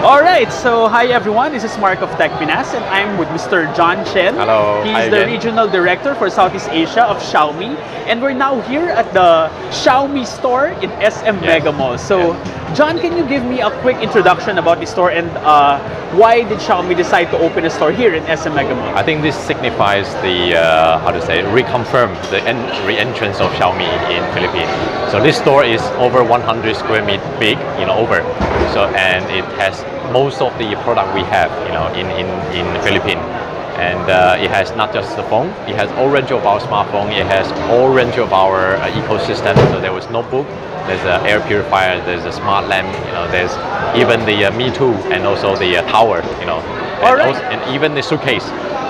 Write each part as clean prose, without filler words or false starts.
Alright, so hi everyone, this is Mark of Tech Pinas and I'm with Mr. John Chen. Hello, He's hi the again. Regional Director for Southeast Asia of Xiaomi, and we're now here at the Xiaomi store in SM MegaMall. So John, can you give me a quick introduction about the store and why did Xiaomi decide to open a store here in SM MegaMall? I think this signifies the reconfirm the re-entrance of Xiaomi in Philippines. So this store is over 100 square meter big, over. So and it has most of the product we have, in Philippines. And it has not just the phone, it has all range of our smartphone, it has all range of our ecosystem. So there was notebook, there's an air purifier, there's a smart lamp, there's even the Me Too and also the tower, and even the suitcase.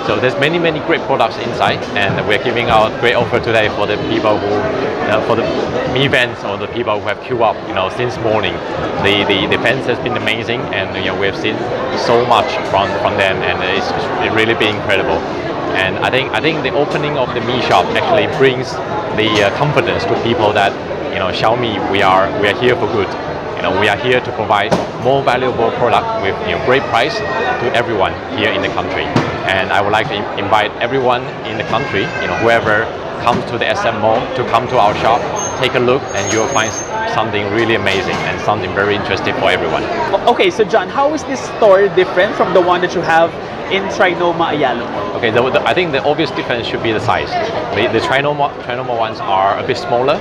So there's many great products inside, and we're giving out great offer today for the people who, for the Me fans or the people who have queued up, since morning. The fans has been amazing, and we've seen so much from them, and it's really been incredible. And I think the opening of the Me shop actually brings the confidence to people that Xiaomi, we are here for good. We are here to provide more valuable product with great price to everyone here in the country. And I would like to invite everyone in the country, whoever comes to the SM Mall to come to our shop, take a look, and you will find something really amazing and something very interesting for everyone. Okay, so John, how is this store different from the one that you have in Trinoma Ayala? Okay, I think the obvious difference should be the size. The Trinoma ones are a bit smaller,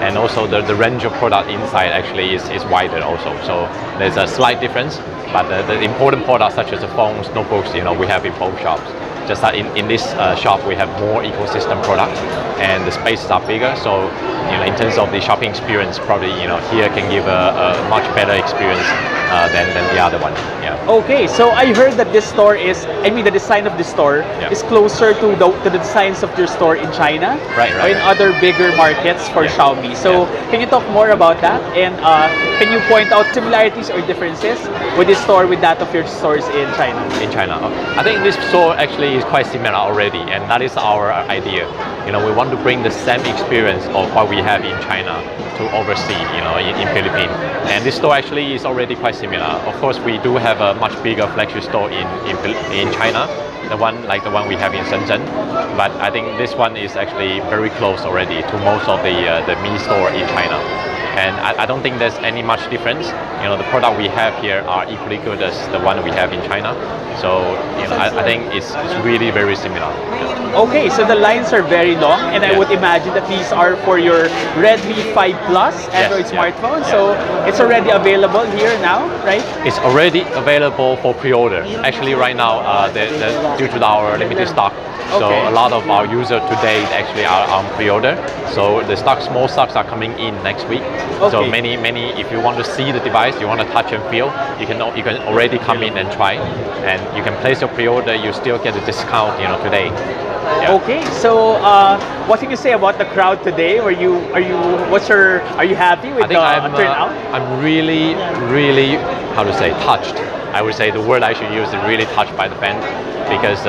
and also the range of product inside actually is wider also. So there's a slight difference, but the important products such as the phones, notebooks, we have in both shops. Just that in this shop we have more ecosystem products and the spaces are bigger. So in terms of the shopping experience, probably here can give a much better experience than the other one. Yeah. Okay, so I heard that this store the design of the store is closer to the designs of your store in China, right. Or in other bigger markets for Xiaomi. So can you talk more about that, and can you point out similarities or differences with this store with that of your stores in China? In China, I think this store actually is quite similar already, and that is our idea. We want to bring the same experience of what we have in China to oversee, in Philippines. And this store actually is already quite similar. Of course, we do have a much bigger flagship store in China, the one we have in Shenzhen. But I think this one is actually very close already to most of the Mi store in China. And I don't think there's any much difference. The product we have here are equally good as the one we have in China. So I think it's really very similar. Okay, so the lines are very long, and I would imagine that these are for your Redmi 5 Plus Android smartphone. So it's already available here now, right? It's already available for pre-order. Actually, right now, due to our limited stock, so a lot of our users today actually are on pre-order. So the small stocks are coming in next week. So many, if you want to see the device, you want to touch and feel, you can already come in and try, and you can place your pre-order. You still get a discount, today. Yeah. Okay, so what can you say about the crowd today? Are you happy with the turnout? I'm really, how to say, touched. I would say the word I should use is really touched by the fans, because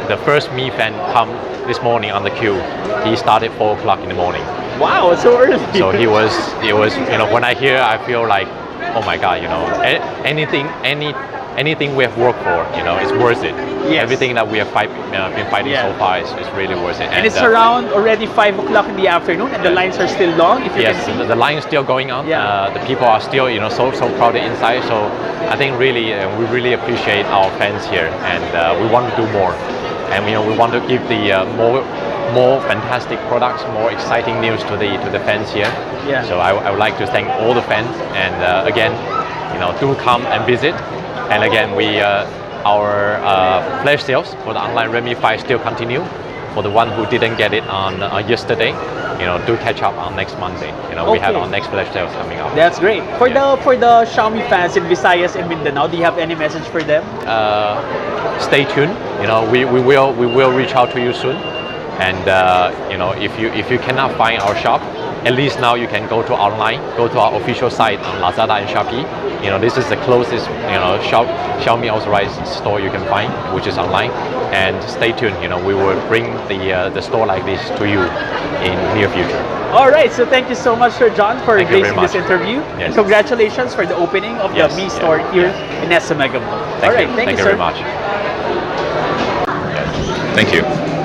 the first Me fan come this morning on the queue. He started 4 o'clock in the morning. Wow, so early. So he was, when I hear, I feel like, oh my God, anything we have worked for, it's worth it. Yes. Everything that we have been fighting so far is really worth it. And it's around already 5 o'clock in the afternoon, and the lines are still long, if you can see. The line is still going on. The people are still, so crowded inside. So I think really, we really appreciate our fans here, and we want to do more. And we want to give the more fantastic products, more exciting news to the fans here. Yeah. So I would like to thank all the fans, and again, do come and visit. And again, our flash sales for the online Redmi 5 still continue. For the one who didn't get it on yesterday, do catch up on next Monday. We have our next flash sales coming up. That's great. For the Xiaomi fans in Visayas and Mindanao, do you have any message for them? Stay tuned. We will reach out to you soon. And if you cannot find our shop, at least now you can go to online, go to our official site on Lazada and Shopee. You know, this is the closest, you know, Xiaomi authorized store you can find, which is online. And stay tuned, you know, we will bring the store like this to you in near future. All right, so thank you so much, Sir John, for Thank you very gracing this much. interview. Yes. And congratulations for the opening of Yes, the Me yeah, store here yeah. in SM MegaMall. Thank All right, you. thank you, Thank you sir. very much. Yes. Thank you.